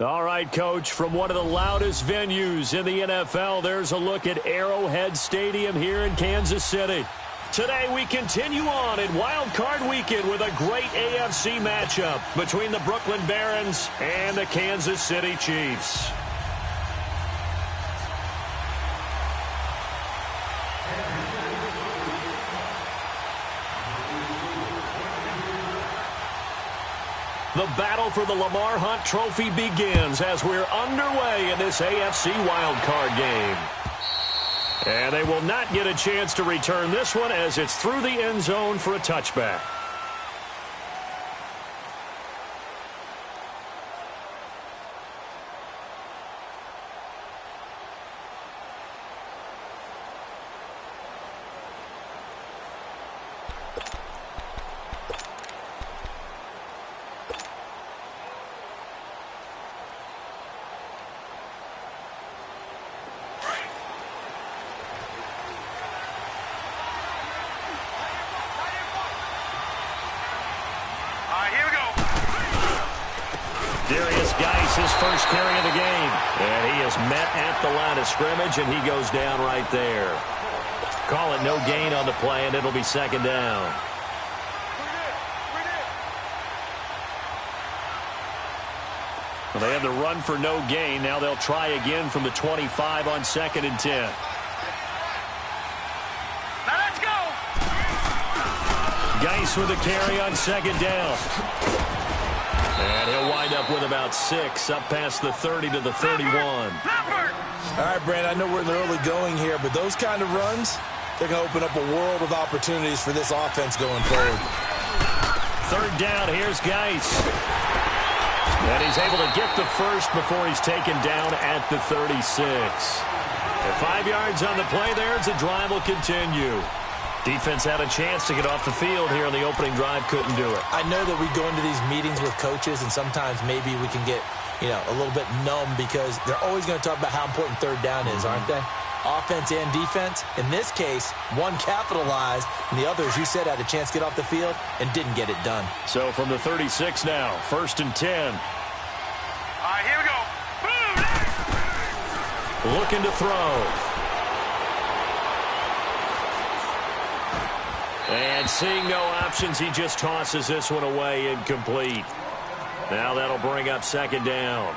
All right, Coach, from one of the loudest venues in the NFL, there's a look at Arrowhead Stadium here in Kansas City. Today, we continue on in Wild Card Weekend with a great AFC matchup between the Brooklyn Barons and the Kansas City Chiefs. The battle for the Lamar Hunt Trophy begins as we're underway in this AFC wildcard game. And they will not get a chance to return this one as it's through the end zone for a touchback. His first carry of the game. And he is met at the line of scrimmage, and he goes down right there. Call it no gain on the play, and it'll be second down. Well, they had the run for no gain. Now they'll try again from the 25 on 2nd and 10. Now let's go! Geis with a carry on 2nd down. And he'll wind up with about 6, up past the 30 to the 31. All right, Brand, I know we're in the early going here, but those kind of runs, they're going to open up a world of opportunities for this offense going forward. 3rd down, here's Geis. And he's able to get the first before he's taken down at the 36. And 5 yards on the play there as the drive will continue. Defense had a chance to get off the field here on the opening drive, couldn't do it. I know that we go into these meetings with coaches, and sometimes maybe we can get, a little bit numb because they're always going to talk about how important 3rd down is, aren't they? Offense and defense. In this case, one capitalized, and the other, as you said, had a chance to get off the field and didn't get it done. So from the 36 now, 1st and 10. All right, here we go. Boom! Looking to throw. And seeing no options, he just tosses this one away, incomplete. Now that'll bring up 2nd down.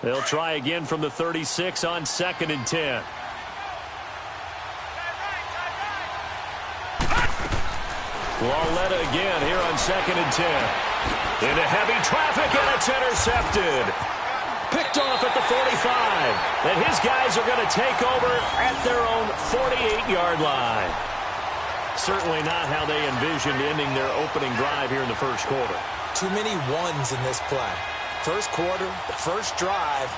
They'll try again from the 36 on 2nd and 10. Lauletta again here on 2nd and 10. Into heavy traffic, and it's intercepted. Picked off at the 45. And his guys are going to take over at their own 48-yard line. Certainly not how they envisioned ending their opening drive here in the first quarter. Too many ones in this play. First quarter, first drive,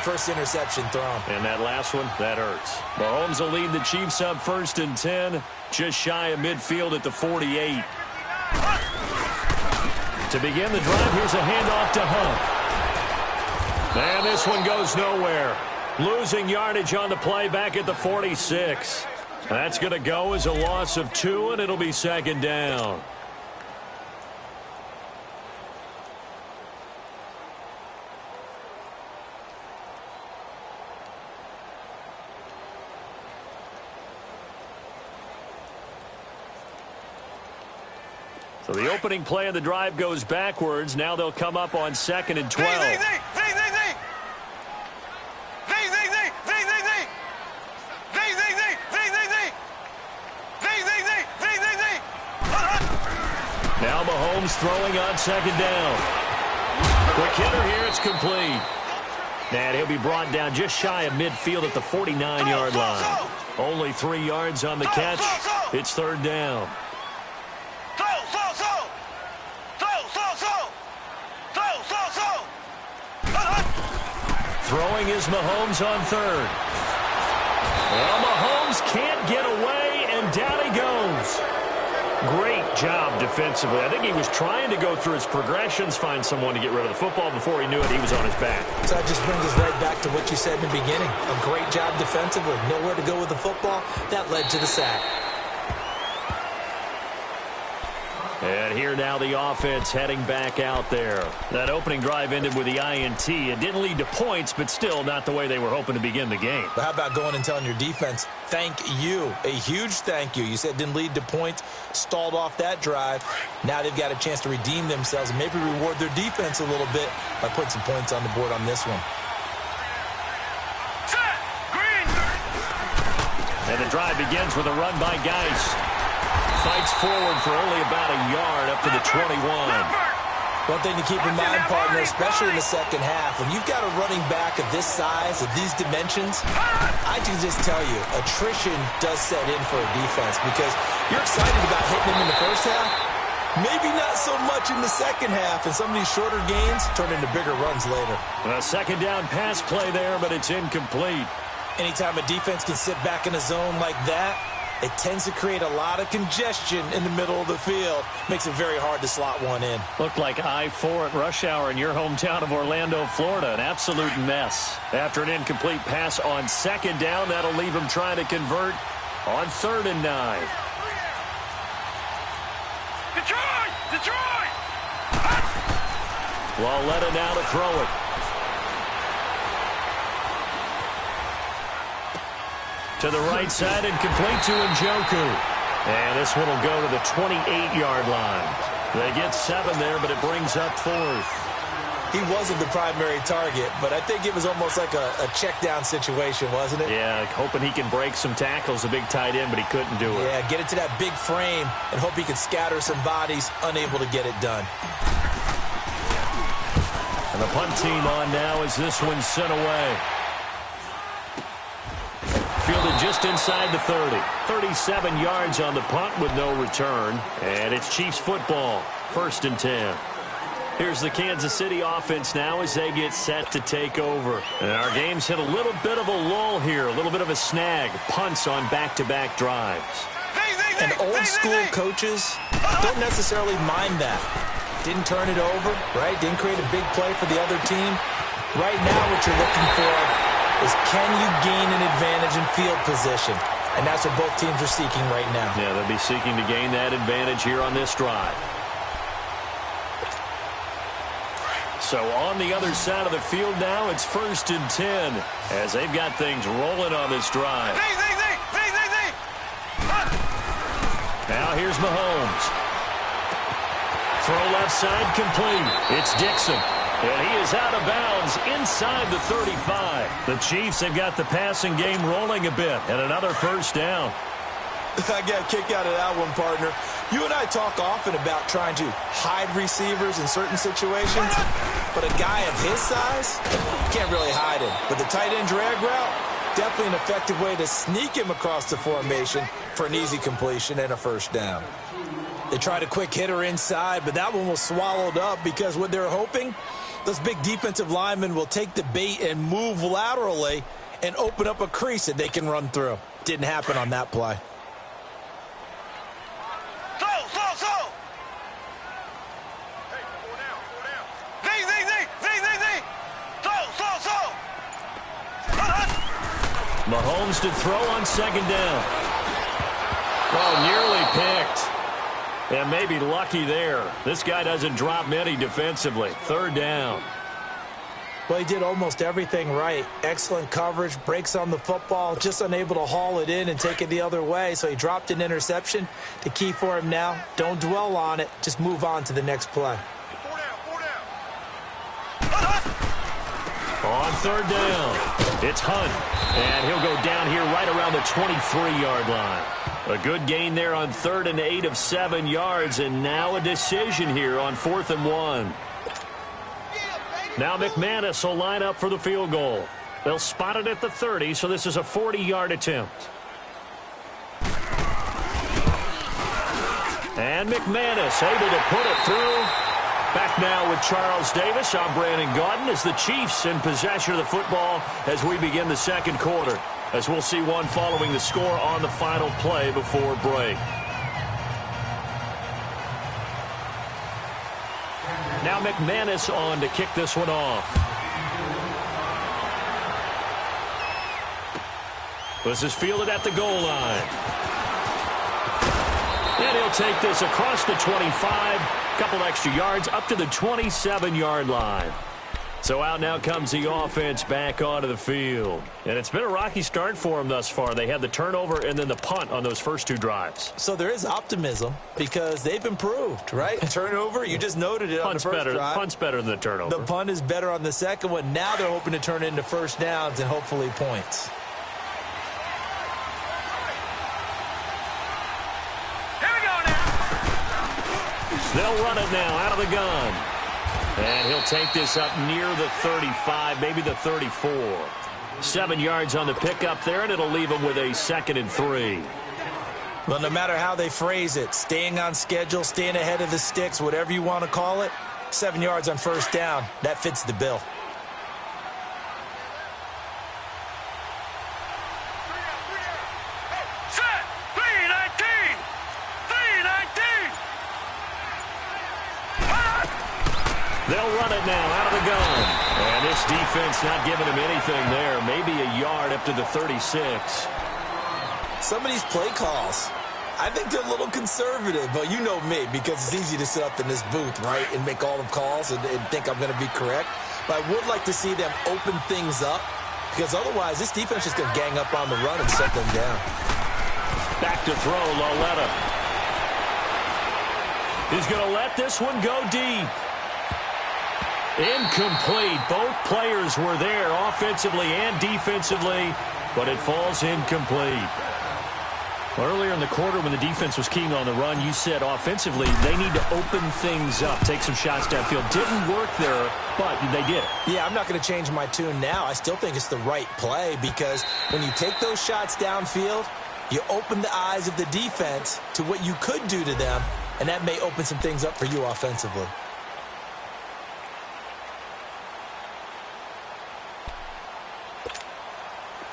first interception thrown. And that last one, that hurts. Mahomes will lead the Chiefs up 1st and 10, just shy of midfield at the 48. To begin the drive, here's a handoff to Hunt. And this one goes nowhere. Losing yardage on the play back at the 46. That's going to go as a loss of 2, and it'll be 2nd down. So the opening play of the drive goes backwards. Now they'll come up on 2nd and 12. Now Mahomes throwing on 2nd down. Quick hitter here, it's complete. And he'll be brought down just shy of midfield at the 49-yard line. Only 3 yards on the catch. It's 3rd down. Throwing is Mahomes on 3rd. Well, Mahomes can't get away, and down he goes. Great job defensively. I think he was trying to go through his progressions, find someone to get rid of the football. Before he knew it, he was on his back. So that just brings us right back to what you said in the beginning. A great job defensively. Nowhere to go with the football. That led to the sack. And here now the offense heading back out there. That opening drive ended with the INT. It didn't lead to points, but still not the way they were hoping to begin the game. But how about going and telling your defense, thank you, a huge thank you. You said it didn't lead to points, stalled off that drive. Now they've got a chance to redeem themselves and maybe reward their defense a little bit by putting some points on the board on this one. Set. Green. And the drive begins with a run by Geis. Fights forward for only about a yard up to the 21. One thing to keep in mind, partner, especially in the second half, when you've got a running back of this size, of these dimensions, I can just tell you, attrition does set in for a defense because you're excited about hitting him in the first half, maybe not so much in the second half, and some of these shorter gains turn into bigger runs later. A second down pass play there, but it's incomplete. Anytime a defense can sit back in a zone like that, it tends to create a lot of congestion in the middle of the field. Makes it very hard to slot one in. Looked like I-4 at rush hour in your hometown of Orlando, Florida. An absolute mess. After an incomplete pass on second down, that'll leave him trying to convert on 3rd and 9. Detroit! Detroit! Lauletta now to throw it. To the right side and complete to Njoku. And this one will go to the 28-yard line. They get 7 there, but it brings up 4th. He wasn't the primary target, but I think it was almost like a check-down situation, wasn't it? Yeah, hoping he can break some tackles, a big tight end, but he couldn't do it. Yeah, get it to that big frame and hope he can scatter some bodies, unable to get it done. And the punt team on now as this one's sent away. Fielded just inside the 30. 37 yards on the punt with no return. And it's Chiefs football. 1st and 10. Here's the Kansas City offense now as they get set to take over. And our game's hit a little bit of a lull here. A little bit of a snag. Punts on back-to-back drives. And old-school coaches don't necessarily mind that. Didn't turn it over, right? Didn't create a big play for the other team. Right now what you're looking for is can you gain an advantage in field position? And that's what both teams are seeking right now. Yeah, they'll be seeking to gain that advantage here on this drive. So on the other side of the field now, it's 1st and 10 as they've got things rolling on this drive. Now here's Mahomes. Throw left side complete. It's Dixon. And he is out of bounds inside the 35. The Chiefs have got the passing game rolling a bit. And another 1st down. I got a kick out of that one, partner. You and I talk often about trying to hide receivers in certain situations. But a guy of his size, can't really hide him. But the tight end drag route, definitely an effective way to sneak him across the formation for an easy completion and a 1st down. They tried a quick hitter inside, but that one was swallowed up because what they're hoping, those big defensive linemen will take the bait and move laterally and open up a crease that they can run through. Didn't happen on that play. Slow! Hey, Slow! Mahomes to throw on 2nd down. Oh, nearly picked. And maybe lucky there. This guy doesn't drop many defensively. 3rd down. Well, he did almost everything right. Excellent coverage, breaks on the football, just unable to haul it in and take it the other way. So he dropped an interception. The key for him now, don't dwell on it. Just move on to the next play. 4 down. On 3rd down, it's Hunt. And he'll go down here right around the 23-yard line. A good gain there on 3rd and 8 of 7 yards, and now a decision here on 4th and 1. Now McManus will line up for the field goal. They'll spot it at the 30, so this is a 40-yard attempt. And McManus able to put it through. Back now with Charles Davis. I'm Brandon Gaudin as the Chiefs in possession of the football as we begin the 2nd quarter. As we'll see one following the score on the final play before break. Now McManus on to kick this one off. This is fielded at the goal line. And he'll take this across the 25, couple extra yards, up to the 27-yard line. So out now comes the offense back onto the field. And it's been a rocky start for them thus far. They had the turnover and then the punt on those first two drives. So there is optimism because they've improved, right? Turnover, you just noted it on the first drive. Punt's better than the turnover. The punt is better on the second one. Now they're hoping to turn it into first downs and hopefully points. Here we go now. They'll run it now out of the gun. And he'll take this up near the 35, maybe the 34. 7 yards on the pickup there, and it'll leave him with a 2nd and 3. Well, no matter how they phrase it, staying on schedule, staying ahead of the sticks, whatever you want to call it, 7 yards on first down, that fits the bill. Set. 319. 319. They'll run it now out of the gun. And this defense not giving him anything there. Maybe a yard up to the 36. Some of these play calls, I think they're a little conservative, but you know me, because it's easy to sit up in this booth, right, and make all the calls and think I'm going to be correct. But I would like to see them open things up, because otherwise this defense is going to gang up on the run and shut them down. Back to throw, Loletta. He's going to let this one go deep. Incomplete. Both players were there offensively and defensively, but it falls incomplete. Earlier in the quarter when the defense was keen on the run, you said offensively they need to open things up, take some shots downfield. Didn't work there, but they did it. Yeah, I'm not going to change my tune now. I still think it's the right play because when you take those shots downfield, you open the eyes of the defense to what you could do to them, and that may open some things up for you offensively.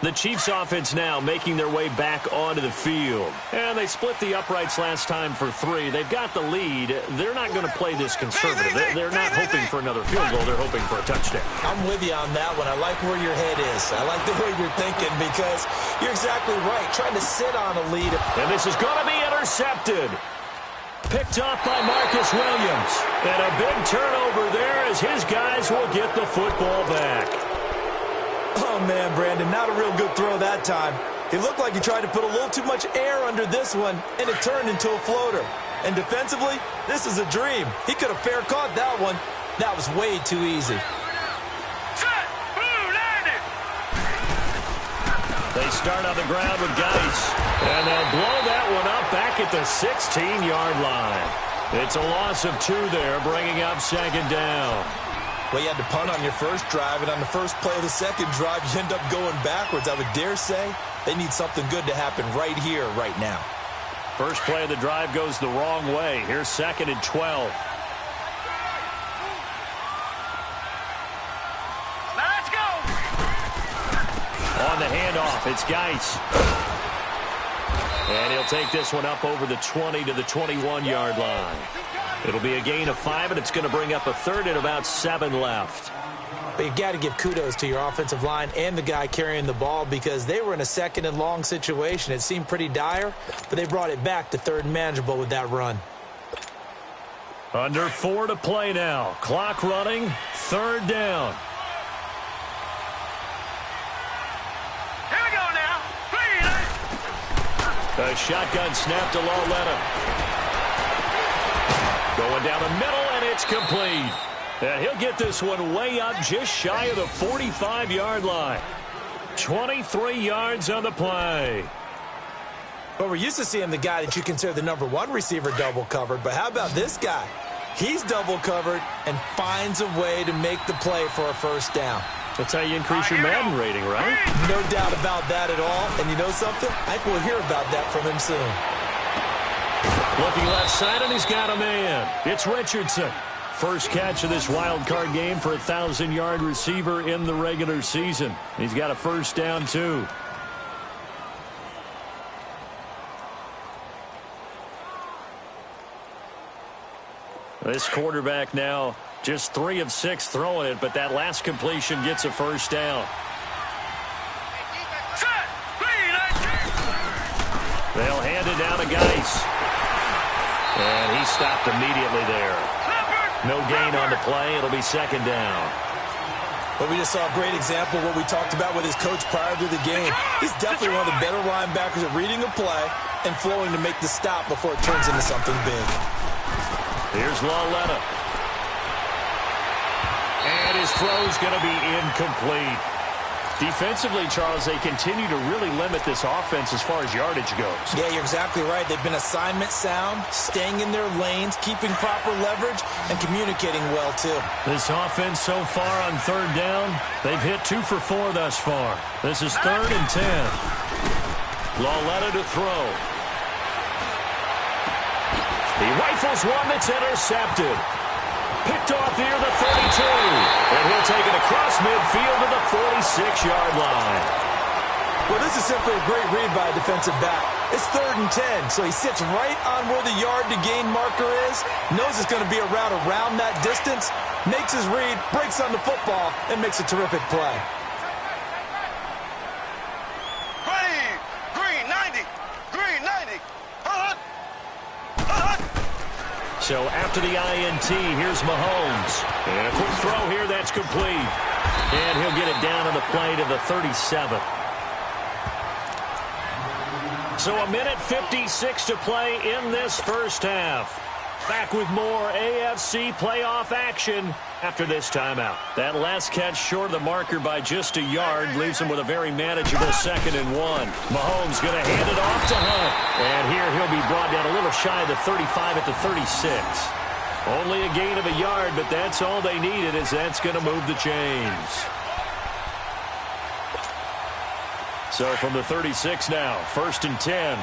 The Chiefs offense now making their way back onto the field. And they split the uprights last time for 3. They've got the lead. They're not going to play this conservative. They're not hoping for another field goal. They're hoping for a touchdown. I'm with you on that one. I like where your head is. I like the way you're thinking because you're exactly right. Trying to sit on a lead. And this is going to be intercepted. Picked off by Marcus Williams. And a big turnover there as his guys will get the football back. Oh, man, Brandon, not a real good throw that time. It looked like he tried to put a little too much air under this one, and it turned into a floater. And defensively, this is a dream. He could have fair caught that one. That was way too easy. Set. Blue landed. They start on the ground with Geis. And they'll blow that one up back at the 16-yard line. It's a loss of 2 there, bringing up 2nd down. Well, you had to punt on your first drive, and on the first play of the second drive, you end up going backwards. I would dare say they need something good to happen right here, right now. First play of the drive goes the wrong way. Here's 2nd and 12. Let's go. On the handoff, it's Geis. And he'll take this one up over the 20 to the 21-yard line. It'll be a gain of 5, and it's going to bring up a 3rd and about 7 left. But you got to give kudos to your offensive line and the guy carrying the ball because they were in a 2nd and long situation. It seemed pretty dire, but they brought it back to 3rd and manageable with that run. Under 4 to play now. Clock running, 3rd down. Here we go now. 3. A shotgun snap to Loletta. Going down the middle, and it's complete. And he'll get this one way up just shy of the 45-yard line. 23 yards on the play. But we're used to seeing the guy that you consider the #1 receiver double covered. But how about this guy? He's double covered and finds a way to make the play for a first down. That's how you increase your Madden rating, right? No doubt about that at all. And you know something? I think we'll hear about that from him soon. Looking left side, and he's got a man. It's Richardson. First catch of this wild card game for a 1,000-yard receiver in the regular season. He's got a first down, too. This quarterback now Just 3 of 6 throwing it, but that last completion gets a first down. Set. 3-19. They'll hand it down to Geis. And he stopped immediately there. No gain on the play. It'll be second down. But we just saw a great example of what we talked about with his coach prior to the game. He's definitely one of the better linebackers at reading a play and flowing to make the stop before it turns into something big. Here's Lauletta. And his throw's going to be incomplete. Defensively, Charles, they continue to really limit this offense as far as yardage goes. Yeah, you're exactly right. They've been assignment sound, staying in their lanes, keeping proper leverage, and communicating well, too. This offense so far on third down, they've hit 2 for 4 thus far. This is 3rd and 10. Lauletta to throw. He rifles one that's intercepted. Picked off near the 32. And he'll take it across midfield to the 46-yard line. Well, this is simply a great read by a defensive back. It's 3rd and 10, so he sits right on where the yard-to-gain marker is, knows it's going to be a route around that distance, makes his read, breaks on the football, and makes a terrific play. Green 90. Green 90. So after the INT, here's Mahomes. And a quick throw here, that's complete. And he'll get it down on the play to the 37. So 1:56 to play in this first half. Back with more AFC playoff action after this timeout. That last catch short of the marker by just a yard leaves him with a very manageable 2nd and 1. Mahomes going to hand it off to Hunt. And here he'll be brought down a little shy of the 35 at the 36. Only a gain of a yard, but that's all they needed, as that's going to move the chains. So from the 36 now, 1st and 10.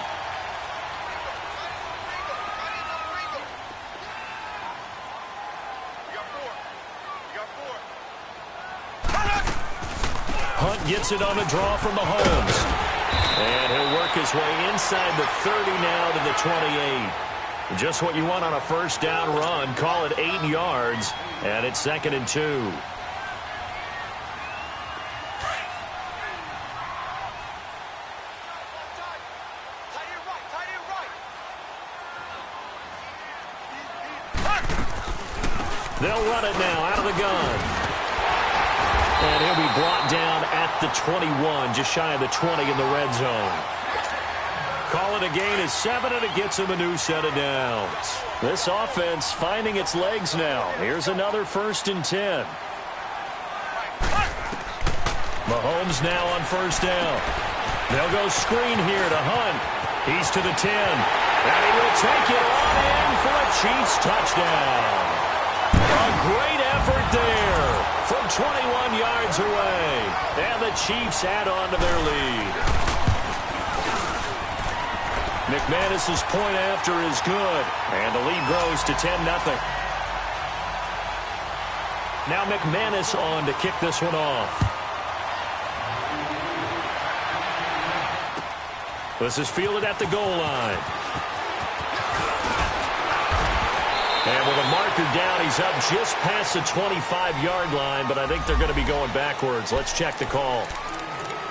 Hunt gets it on a draw from Mahomes. And he'll work his way inside the 30 now to the 28. Just what you want on a first down run. Call it 8 yards. And it's 2nd and 2. They'll run it now out of the gun. And he'll be brought down at the 21, just shy of the 20 in the red zone. Call it a gain of 7, and it gets him a new set of downs. This offense finding its legs now. Here's another 1st and 10. Mahomes now on first down. They'll go screen here to Hunt. He's to the 10. And he will take it on in for a Chiefs touchdown. A great effort there from 21 yards away. And the Chiefs add on to their lead. McManus's point after is good. And the lead grows to 10-0. Now McManus on to kick this one off. This is fielded at the goal line. And with a marker down, he's up just past the 25-yard line, but I think they're going to be going backwards. Let's check the call.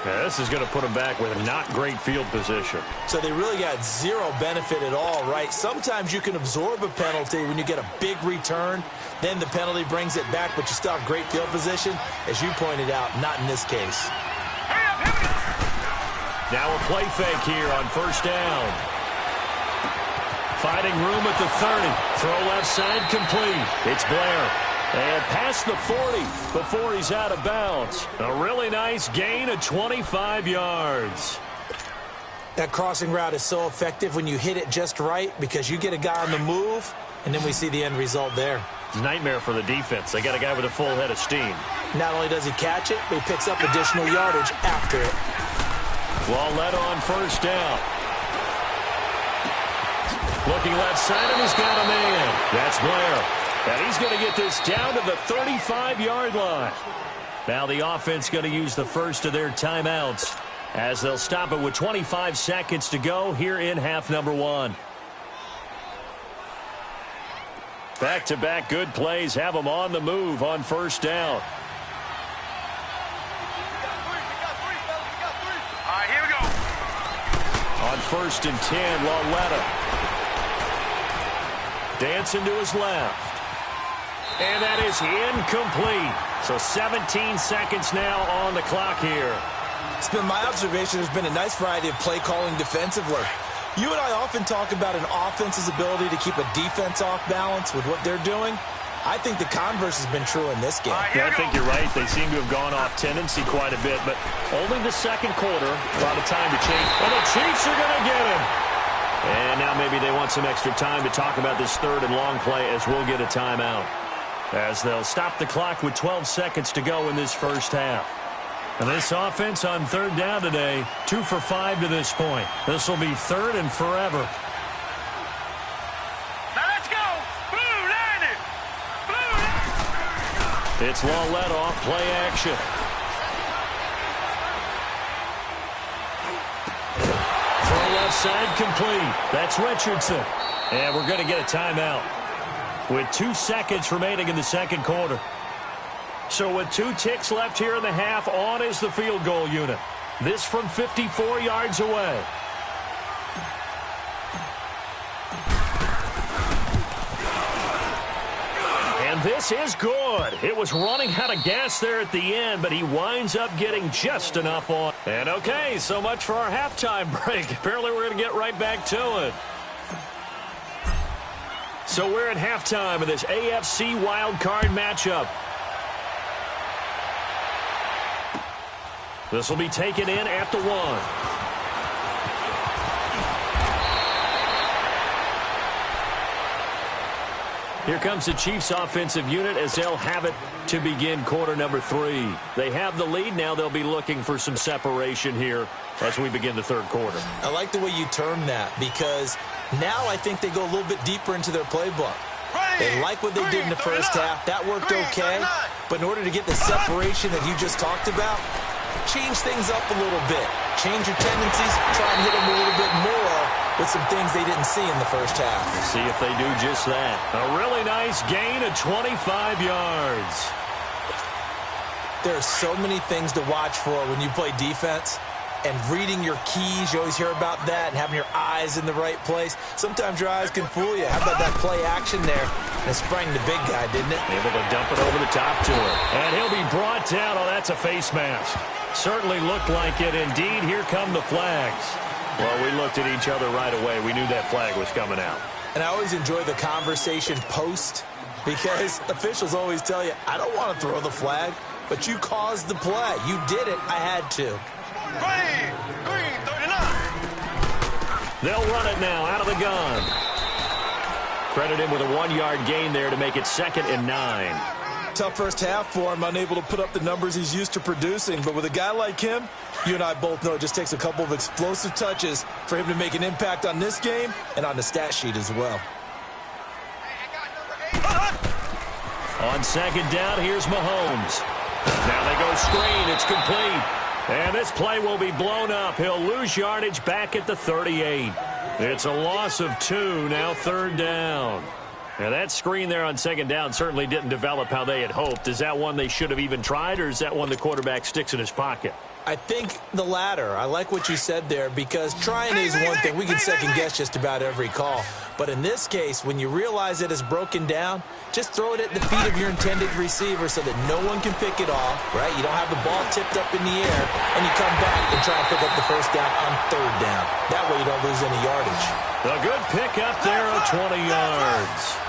Yeah, this is going to put them back with a not great field position. So they really got zero benefit at all, right? Sometimes you can absorb a penalty when you get a big return. Then the penalty brings it back, but you still have great field position. As you pointed out, not in this case. Now a play fake here on first down. Finding room at the 30. Throw left side complete. It's Blair. And past the 40 before he's out of bounds. A really nice gain of 25 yards. That crossing route is so effective when you hit it just right because you get a guy on the move, and then we see the end result there. Nightmare for the defense. They got a guy with a full head of steam. Not only does he catch it, but he picks up additional yardage after it. Lauletta on first down. Looking left side, and he's got a man. That's Blair. And he's going to get this down to the 35-yard line. Now the offense going to use the first of their timeouts as they'll stop it with 25 seconds to go here in half number 1. Back-to-back good plays have them on the move on first down. All right, here we go. On 1st and 10, Lauletta. Dancing to his left. And that is incomplete. So 17 seconds now on the clock here. It's been my observation there's been a nice variety of play calling defensively. You and I often talk about an offense's ability to keep a defense off balance with what they're doing. I think the converse has been true in this game. Yeah, I think you're right. They seem to have gone off tendency quite a bit, but only the second quarter. A lot of time to change. And the Chiefs are going to get him. And now maybe they want some extra time to talk about this third and long play as we'll get a timeout. As they'll stop the clock with 12 seconds to go in this first half. And this offense on third down today, 2 for 5 to this point. This will be third and forever. Now let's go. Blue 90. Blue. It's Lauletta off play action. Throw left side complete. That's Richardson. And we're going to get a timeout with 2 seconds remaining in the second quarter. So with 2 ticks left here in the half, on is the field goal unit. This from 54 yards away. And this is good. It was running out of gas there at the end, but he winds up getting just enough on. And okay, so much for our halftime break. Apparently we're going to get right back to it. So we're at halftime of this AFC wildcard matchup. This will be taken in at the 1. Here comes the Chiefs offensive unit as they'll have it to begin quarter number 3. They have the lead. Now they'll be looking for some separation here as we begin the third quarter. I like the way you term that because now I think they go a little bit deeper into their playbook. They like what they did in the first half. That worked okay. But in order to get the separation that you just talked about, change things up a little bit. Change your tendencies. Try and hit them a little bit more with some things they didn't see in the first half. We'll see if they do just that. A really nice gain of 25 yards. There are so many things to watch for when you play defense. And reading your keys, you always hear about that, and having your eyes in the right place. Sometimes your eyes can fool you. How about that play action there? And it sprang the big guy, didn't it? Able to dump it over the top to him. And he'll be brought down. Oh, that's a face mask. Certainly looked like it. Indeed, here come the flags. Well, we looked at each other right away. We knew that flag was coming out. And I always enjoy the conversation post because officials always tell you, I don't want to throw the flag, but you caused the play. You did it. I had to. Green 39. They'll run it now out of the gun. Credit him with a 1-yard gain there to make it 2nd and 9. Tough first half for him, unable to put up the numbers he's used to producing. But with a guy like him, you and I both know it just takes a couple of explosive touches for him to make an impact on this game and on the stat sheet as well. On 2nd down, here's Mahomes. Now they go screen. It's complete. And this play will be blown up. He'll lose yardage back at the 38. It's a loss of 2, now 3rd down. Now that screen there on 2nd down certainly didn't develop how they had hoped. Is that one they should have even tried, or is that one the quarterback sticks in his pocket? I think the latter. I like what you said there because trying is one thing. We can second-guess just about every call. But in this case, when you realize it is broken down, just throw it at the feet of your intended receiver so that no one can pick it off, right? You don't have the ball tipped up in the air, and you come back and try and pick up the first down on 3rd down. That way you don't lose any yardage. A good pick up there of 20 yards.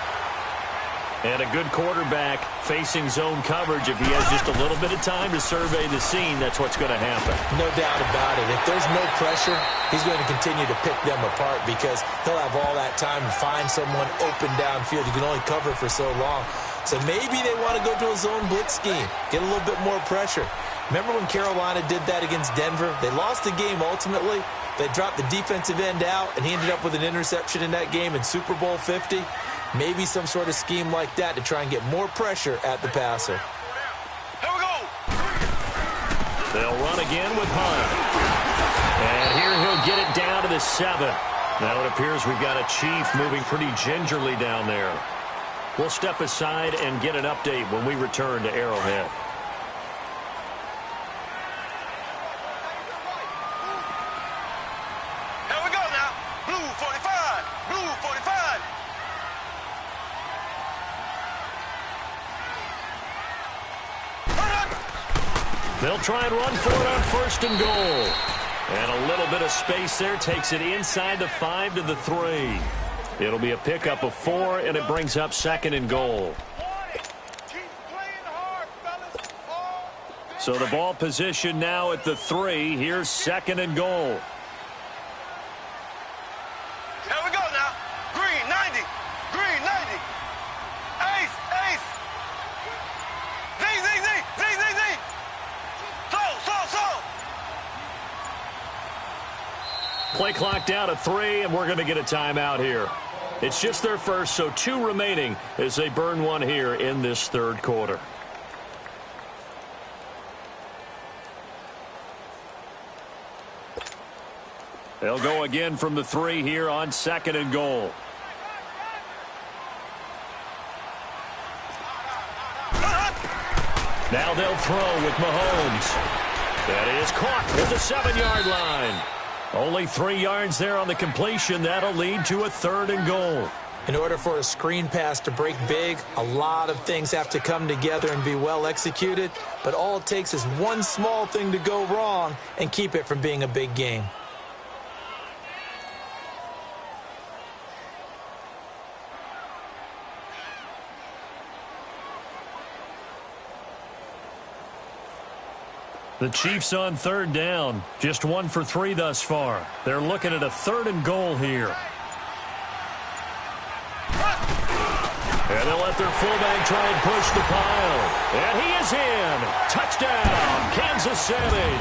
And a good quarterback facing zone coverage. If he has just a little bit of time to survey the scene, that's what's going to happen. No doubt about it. If there's no pressure, he's going to continue to pick them apart because he'll have all that time to find someone open downfield. You can only cover for so long. So maybe they want to go to a zone blitz scheme, get a little bit more pressure. Remember when Carolina did that against Denver? They lost the game ultimately. They dropped the defensive end out, and he ended up with an interception in that game in Super Bowl 50. Maybe some sort of scheme like that to try and get more pressure at the passer. Here we go. They'll run again with Hunt. And here he'll get it down to the 7. Now it appears we've got a Chief moving pretty gingerly down there. We'll step aside and get an update when we return to Arrowhead. Here we go now. Blue 45. Blue 45. They'll try and run for it on 1st and goal. And a little bit of space there takes it inside the 5 to the 3. It'll be a pickup of 4, and it brings up 2nd and goal. So the ball position now at the 3. Here's 2nd and goal. Here we go now. Green 90. Green 90. Ace. Ace. Z, Z, Z. Z, Z, Z. So. Play clock down to 3, and we're going to get a timeout here. It's just their first, so 2 remaining as they burn one here in this 3rd quarter. They'll go again from the 3 here on 2nd and goal. Now they'll throw with Mahomes. That is caught at the 7-yard line. Only 3 yards there on the completion. That'll lead to a 3rd and goal. In order for a screen pass to break big, a lot of things have to come together and be well executed. But all it takes is one small thing to go wrong and keep it from being a big game. The Chiefs on 3rd down. Just 1 for 3 thus far. They're looking at a 3rd and goal here. And they'll let their fullback try and push the pile. And he is in. Touchdown, Kansas City.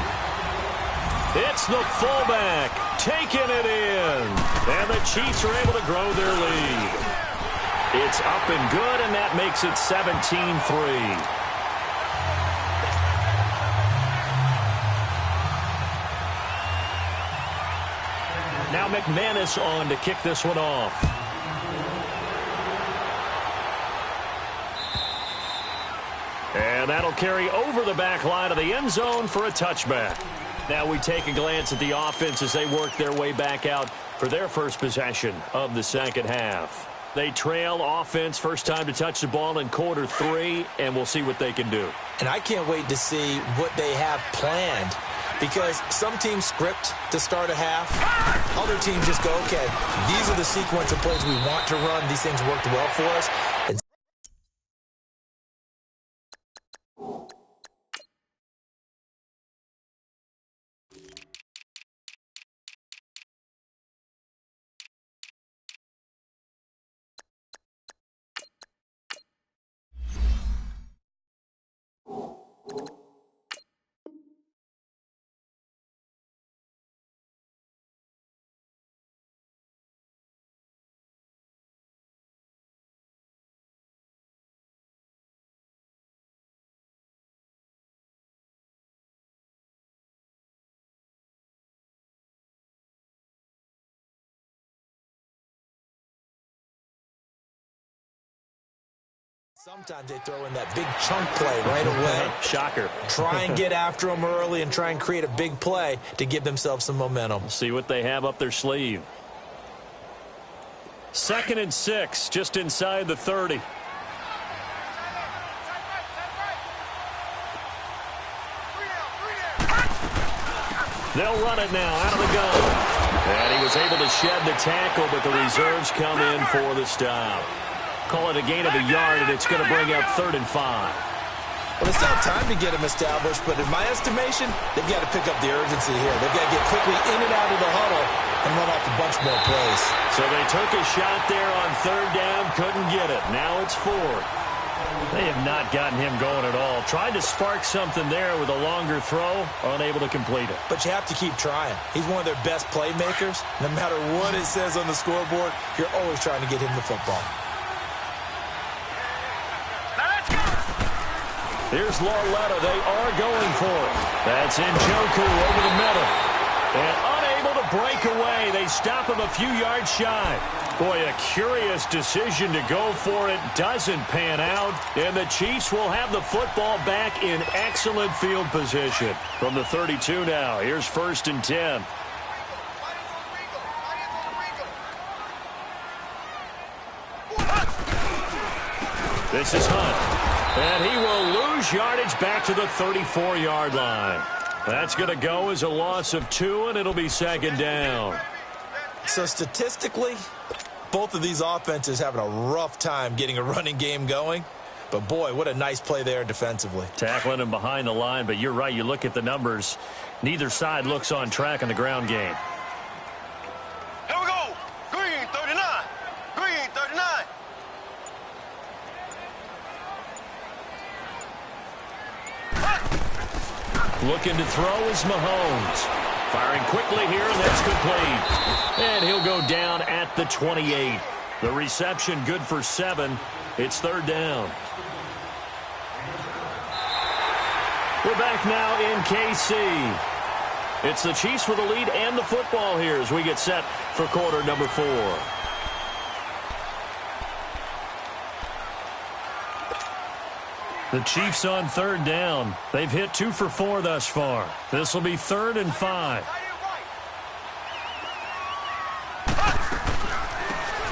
It's the fullback taking it in. And the Chiefs are able to grow their lead. It's up and good, and that makes it 17-3. Now McManus on to kick this one off. And that'll carry over the back line of the end zone for a touchback. Now we take a glance at the offense as they work their way back out for their first possession of the 2nd half. They trail offense, first time to touch the ball in quarter 3, and we'll see what they can do. And I can't wait to see what they have planned. Because some teams script to start a half. Other teams just go, okay, these are the sequence of plays we want to run. These things worked well for us. And sometimes they throw in that big chunk play right away. Shocker. Try and get after them early and try and create a big play to give themselves some momentum. See what they have up their sleeve. 2nd and 6, just inside the 30. They'll run it now out of the gun. And he was able to shed the tackle, but the reserves come in for the stop. Call it a gain of a yard, and it's going to bring up 3rd and 5. Well, they still have time to get them established, but in my estimation, they've got to pick up the urgency here. They've got to get quickly in and out of the huddle and run off a bunch more plays. So they took a shot there on 3rd down, couldn't get it. Now it's 4th. They have not gotten him going at all. Tried to spark something there with a longer throw, unable to complete it. But you have to keep trying. He's one of their best playmakers. No matter what it says on the scoreboard, you're always trying to get him the football. Here's Lauletta. They are going for it. That's Njoku over the middle. And unable to breakaway. They stop him a few yards shy. Boy, a curious decision to go for it. Doesn't pan out. And the Chiefs will have the football back in excellent field position. From the 32 now, here's 1st and 10. This is Hunt. And he will lose yardage back to the 34-yard line. That's going to go as a loss of 2, and it'll be 2nd down. So statistically, both of these offenses having a rough time getting a running game going. But, boy, what a nice play there defensively. Tackling him behind the line, but you're right. You look at the numbers. Neither side looks on track in the ground game. Here we go. Green 39. Green 39. Looking to throw is Mahomes. Firing quickly here, and that's complete. And he'll go down at the 28. The reception good for 7. It's 3rd down. We're back now in KC. It's the Chiefs with the lead and the football here as we get set for quarter number 4. The Chiefs on 3rd down. They've hit 2 for 4 thus far. This will be 3rd and 5.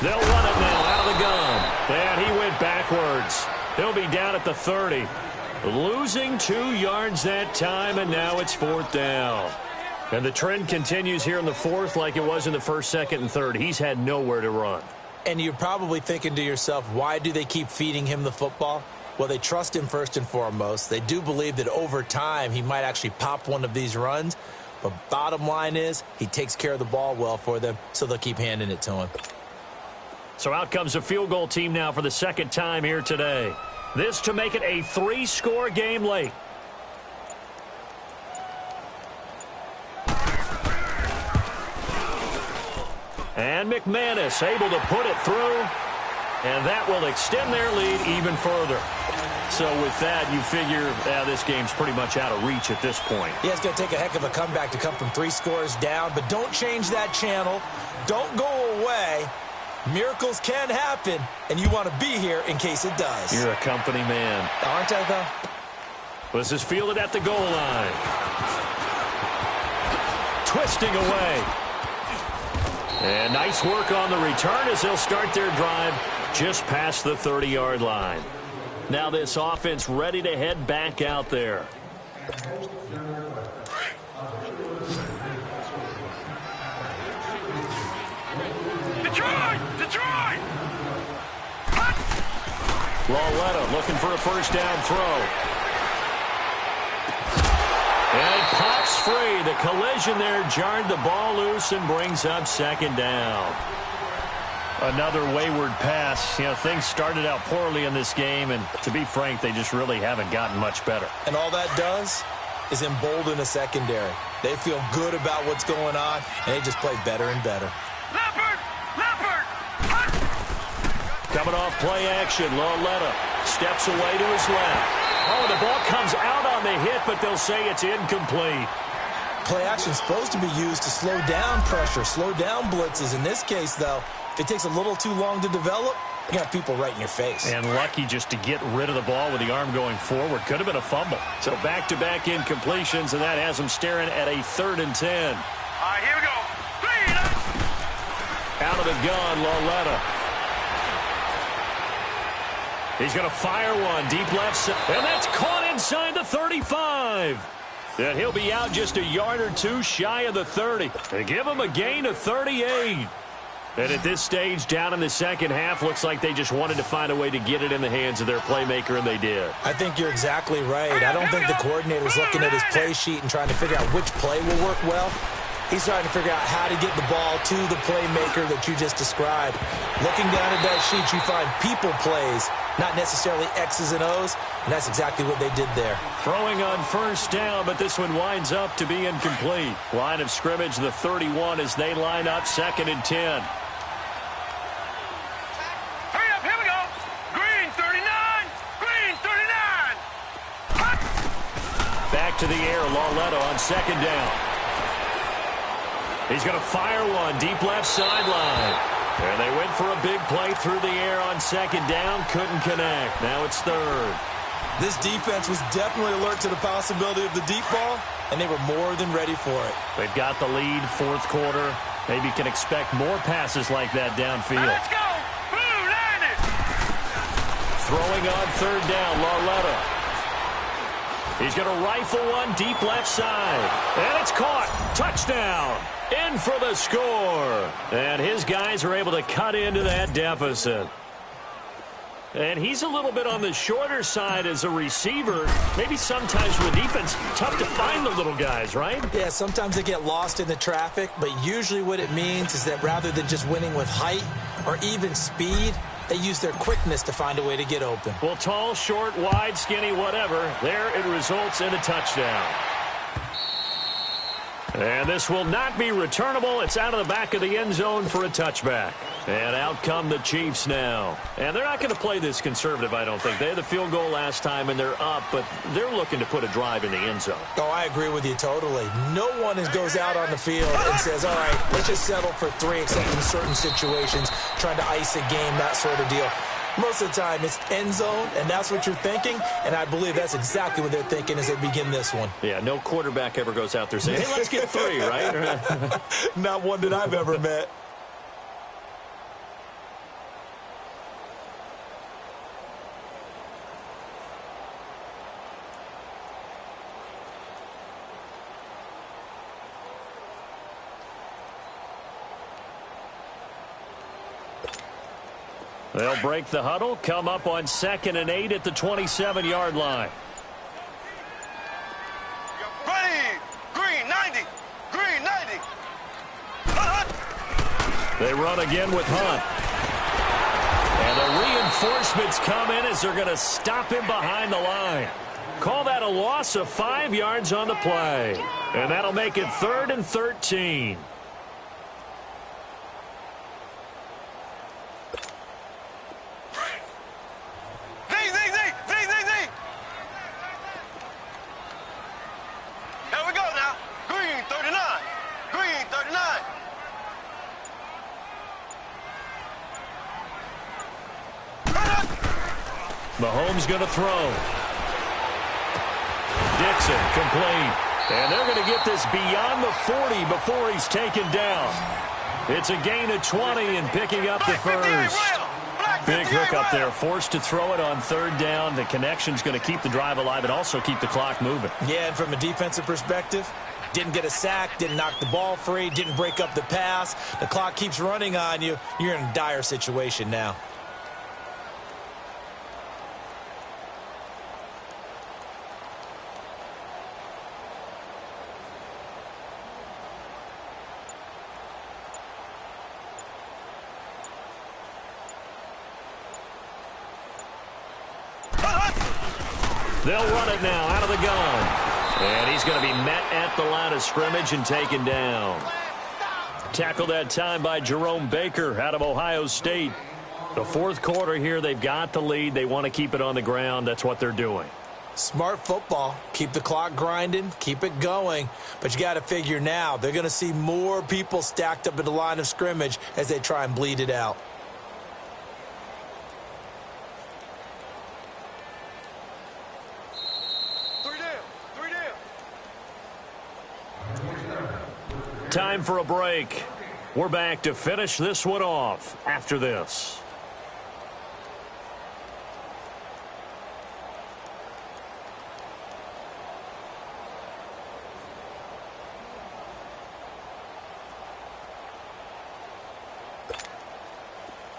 They'll run it now out of the gun. And he went backwards. He'll be down at the 30. Losing 2 yards that time, and now it's 4th down. And the trend continues here in the 4th like it was in the 1st, 2nd, and 3rd. He's had nowhere to run. And you're probably thinking to yourself, why do they keep feeding him the football? Well, they trust him first and foremost. They do believe that over time he might actually pop one of these runs. But bottom line is he takes care of the ball well for them, so they'll keep handing it to him. So out comes a field goal team now for the 2nd time here today. This to make it a 3-score game late. And McManus able to put it through. And that will extend their lead even further. So with that, you figure this game's pretty much out of reach at this point. Yeah, it's going to take a heck of a comeback to come from 3 scores down. But don't change that channel. Don't go away. Miracles can happen, and you want to be here in case it does. You're a company man. Aren't I, though? This is fielded at the goal line. Twisting away. And nice work on the return as they'll start their drive just past the 30-yard line. Now this offense ready to head back out there. Detroit! Lauletta looking for a 1st down throw. And it pops free. The collision there jarred the ball loose and brings up 2nd down. Another wayward pass. You know, things started out poorly in this game, and to be frank, they just really haven't gotten much better. And all that does is embolden a secondary. They feel good about what's going on, and they just play better and better. Leopard! Coming off play action, Lauletta steps away to his left. Oh, the ball comes out on the hit, but they'll say it's incomplete. Play action is supposed to be used to slow down pressure, slow down blitzes. In this case, though, if it takes a little too long to develop, you got people right in your face. And lucky just to get rid of the ball with the arm going forward. Could have been a fumble. So back-to-back incompletions, and that has them staring at a 3rd and 10. All right, here we go. Out of the gun, Lauletta. He's going to fire one deep left side. And that's caught inside the 35. And he'll be out just a yard or 2 shy of the 30. They give him a gain of 38. And at this stage, down in the 2nd half, looks like they just wanted to find a way to get it in the hands of their playmaker, and they did. I think you're exactly right. I don't think the coordinator's looking at his play sheet and trying to figure out which play will work well. He's trying to figure out how to get the ball to the playmaker that you just described. Looking down at that sheet, you find people plays, not necessarily X's and O's, and that's exactly what they did there. Throwing on 1st down, but this one winds up to be incomplete. Line of scrimmage, the 31, as they line up 2nd and 10. Hurry up, here we go. Green 39. Green 39. Back to the air, Lauletta on 2nd down. He's going to fire one deep left sideline. And they went for a big play through the air on second down. Couldn't connect. Now it's third. This defense was definitely alert to the possibility of the deep ball, and they were more than ready for it. They've got the lead, fourth quarter. Maybe can expect more passes like that downfield. Let's go. Blue, land it. Throwing on third down, Larletta. He's going to rifle one deep left side. And it's caught. Touchdown. In for the score. And his guys are able to cut into that deficit. And he's a little bit on the shorter side as a receiver. Maybe sometimes with defense, tough to find the little guys, right? Yeah, sometimes they get lost in the traffic, but usually what it means is that rather than just winning with height or even speed, they use their quickness to find a way to get open. Well, tall, short, wide, skinny, whatever, there it results in a touchdown. And this will not be returnable. It's out of the back of the end zone for a touchback. And out come the Chiefs now. And they're not going to play this conservative, I don't think. They had the field goal last time, and they're up, but they're looking to put a drive in the end zone. Oh, I agree with you totally. No one goes out on the field and says, all right, let's just settle for 3, except in certain situations, trying to ice a game, that sort of deal. Most of the time, it's end zone, and that's what you're thinking, and I believe that's exactly what they're thinking as they begin this one. Yeah, no quarterback ever goes out there saying, hey, let's get 3, right? Not one that I've ever met. They'll break the huddle, come up on 2nd and 8 at the 27-yard line. Ready. Green, 90. Green, 90. They run again with Hunt. And the reinforcements come in as they're going to stop him behind the line. Call that a loss of 5 yards on the play. And that'll make it 3rd and 13. Mahomes going to throw. Dixon complete. And they're going to get this beyond the 40 before he's taken down. It's a gain of 20 and picking up the first. Big hook up there. Forced to throw it on 3rd down. The connection's going to keep the drive alive and also keep the clock moving. Yeah, and from a defensive perspective, didn't get a sack, didn't knock the ball free, didn't break up the pass. The clock keeps running on you. You're in a dire situation now. They'll run it now out of the gun. And he's going to be met at the line of scrimmage and taken down. Tackled that time by Jerome Baker out of Ohio State. The 4th quarter here, they've got the lead. They want to keep it on the ground. That's what they're doing. Smart football. Keep the clock grinding. Keep it going. But you got to figure now, they're going to see more people stacked up at the line of scrimmage as they try and bleed it out. Time for a break. We're back to finish this one off after this.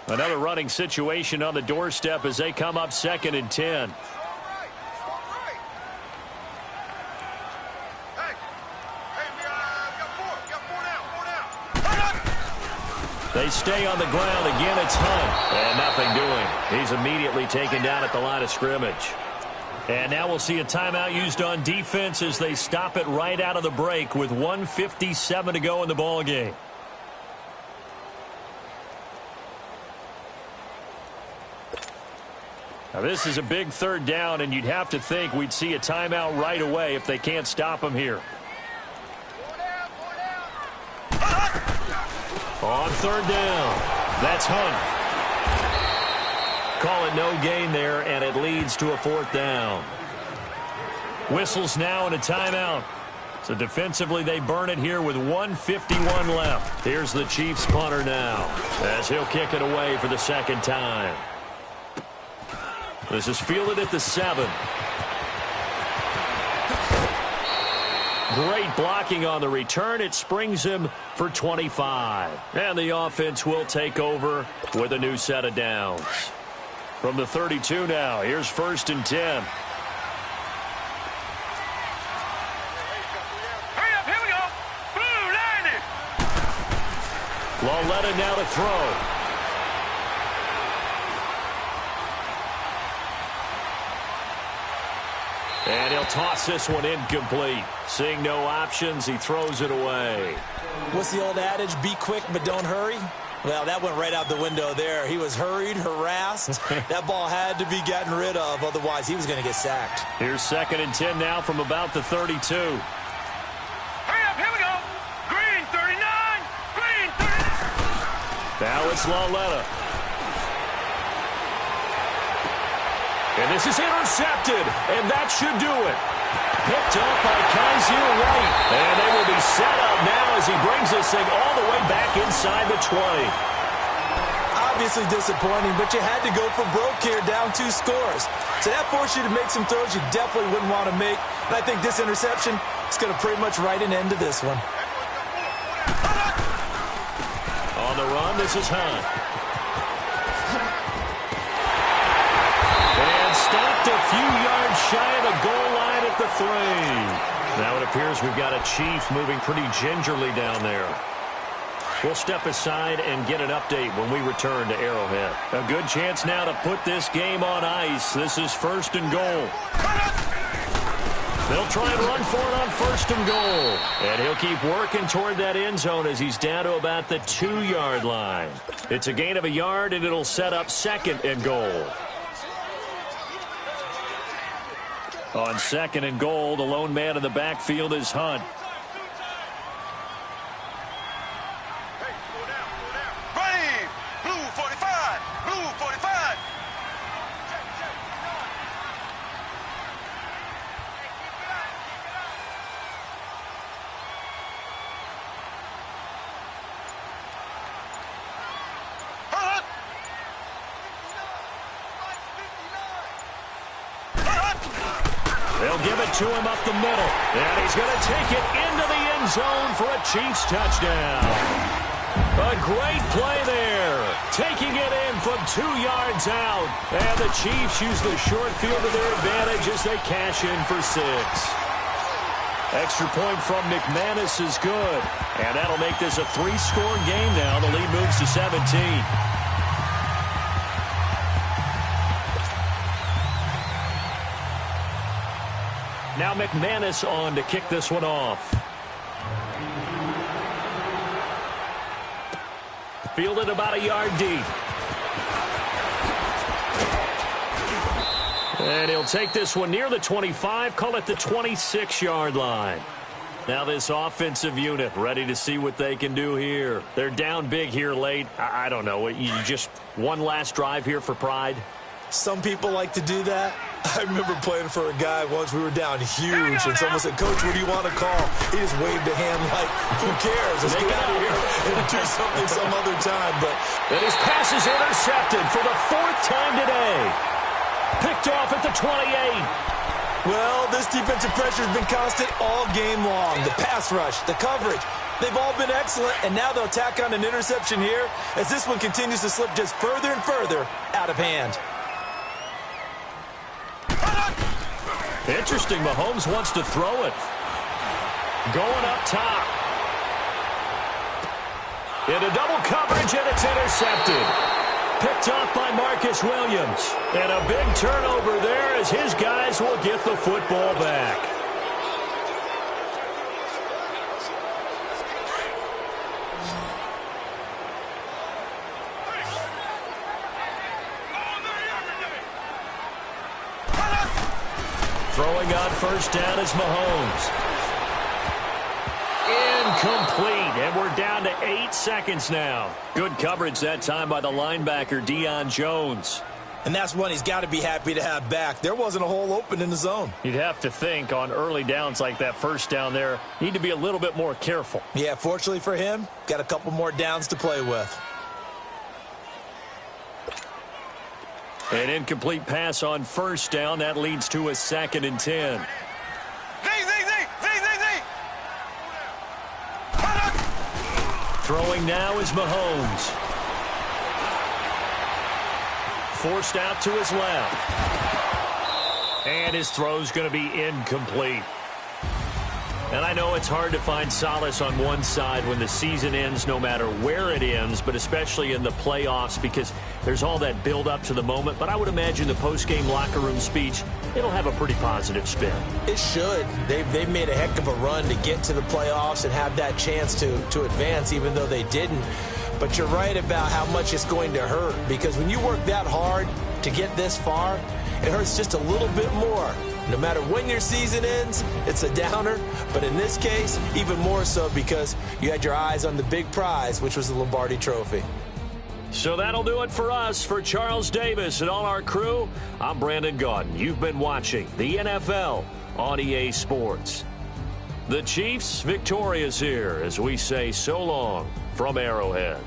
Another running situation on the doorstep as they come up 2nd and 10. They stay on the ground. Again, it's Hunt. And nothing doing. He's immediately taken down at the line of scrimmage. And now we'll see a timeout used on defense as they stop it right out of the break with 1:57 to go in the ball game. Now, this is a big 3rd down, and you'd have to think we'd see a timeout right away if they can't stop him here. On third down, that's Hunt. Call it no gain there, and it leads to a fourth down. Whistles now and a timeout. So defensively, they burn it here with 1:51 left. Here's the Chiefs punter now as he'll kick it away for the second time. This is fielded at the 7. Great blocking on the return. It springs him for 25. And the offense will take over with a new set of downs. From the 32 now, here's 1st and 10. Hurry up, here we go. Blue, 90. Lauletta now to throw. And he'll toss this one incomplete. Seeing no options, he throws it away. What's the old adage? Be quick, but don't hurry. Well, that went right out the window there. He was hurried, harassed. That ball had to be gotten rid of. Otherwise, he was going to get sacked. Here's 2nd and 10 now from about the 32. Hurry up, here we go. Green, 39. Green, 39. Now it's Lauletta. And this is intercepted, and that should do it. Picked up by Kaiser White. And they will be set up now as he brings this thing all the way back inside the 20. Obviously disappointing, but you had to go for broke here, down 2 scores. So that forced you to make some throws you definitely wouldn't want to make. And I think this interception is going to pretty much write an end to this one. On the run, this is Hunt. And stopped a few yards shy of the goal line at the 3. Now it appears we've got a Chief moving pretty gingerly down there. We'll step aside and get an update when we return to Arrowhead. A good chance now to put this game on ice. This is 1st and goal. They'll try and run for it on 1st and goal. And he'll keep working toward that end zone as he's down to about the 2-yard line. It's a gain of a yard, and it'll set up 2nd and goal. On 2nd and goal, the lone man in the backfield is Hunt. Ready. Blue, 45. Blue, 45. Hunt. They'll give it to him up the middle. And he's going to take it into the end zone for a Chiefs touchdown. A great play there. Taking it in from 2 yards out. And the Chiefs use the short field to their advantage as they cash in for 6. Extra point from McManus is good. And that'll make this a 3-score game now. The lead moves to 17. Now McManus on to kick this one off. Fielded about a yard deep. And he'll take this one near the 25, call it the 26-yard line. Now this offensive unit ready to see what they can do here. They're down big here late. I don't know. You just one last drive here for pride? Some people like to do that. I remember playing for a guy once. We were down huge, and someone said, "Coach, what do you want to call?" He just waved a hand like, "Who cares? Let's get out of here and do something some other time." But and his pass is intercepted for the 4th time today. Picked off at the 28. well, this defensive pressure has been constant all game long. The pass rush, the coverage, they've all been excellent, and now they'll tack on an interception here as this one continues to slip just further and further out of hand. Interesting, Mahomes wants to throw it. Going up top. Into double coverage, and it's intercepted. Picked off by Marcus Williams. And a big turnover there as his guys will get the football back. Throwing on 1st down is Mahomes. Incomplete, and we're down to 8 seconds now. Good coverage that time by the linebacker, Deion Jones. And that's one he's got to be happy to have back. There wasn't a hole open in the zone. You'd have to think on early downs like that first down there, need to be a little bit more careful. Yeah, fortunately for him, got a couple more downs to play with. An incomplete pass on first down. That leads to a 2nd and 10. Throwing now is Mahomes. Forced out to his left. And his throw's going to be incomplete. And I know it's hard to find solace on one side when the season ends, no matter where it ends, but especially in the playoffs because there's all that build up to the moment. But I would imagine the post-game locker room speech, it'll have a pretty positive spin. It should. They've made a heck of a run to get to the playoffs and have that chance to advance, even though they didn't. But you're right about how much it's going to hurt because when you work that hard to get this far, it hurts just a little bit more. No matter when your season ends, it's a downer. But in this case, even more so because you had your eyes on the big prize, which was the Lombardi Trophy. So that'll do it for us. For Charles Davis and all our crew, I'm Brandon Gaudin. You've been watching the NFL on EA Sports. The Chiefs victorious here as we say so long from Arrowhead.